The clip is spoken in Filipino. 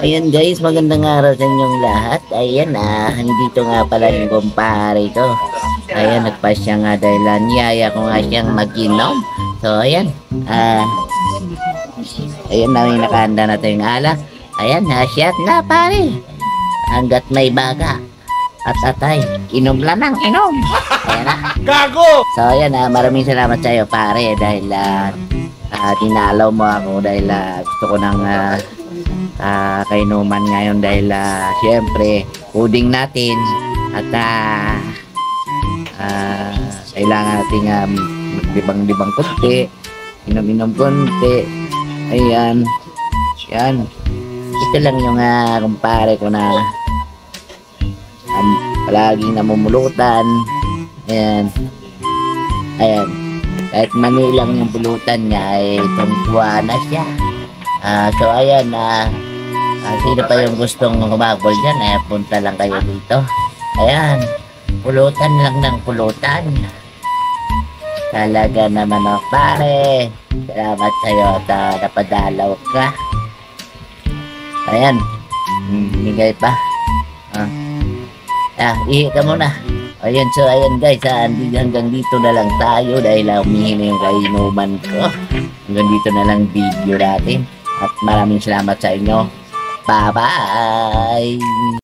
Ayan guys, magandang araw sa inyong lahat. Ayan nandito nga pala yung kumpare ko. Ayan, nagpasya nga dahil niyaya ko nga siyang mag-inom. So ayan, ayan na may nakahanda na tayong alak. Ayan, shot na pare. Hanggat may baga at atay, inom lang ng inom. Ayan na. Gago! So ayan, maraming salamat sa iyo pare dahil dinalaw mo ako dahil gusto ko ng kainuman ngayon dahil syempre puding natin at kailangan natin libang-libang konti, inom-inom konti. Ayan, yan, ito lang yung kumpare ko na palaging namumulutan. Ayan, ayan, kahit mani lang yung pulutan niya ay tungtuwa na siya. So ayan, sino pa yung gustong humabol dyan, punta lang kayo dito. Ayan, pulutan lang ng pulutan. Talaga naman pare, salamat sa'yo at napadalaw ka. Ayan, bigay pa. Ihi ka muna. Ayan, so ayan guys, hanggang dito na lang tayo dahil umihi na yung kainuman ko. Hanggang dito na lang video natin. At maraming salamat sa inyo. Bye-bye!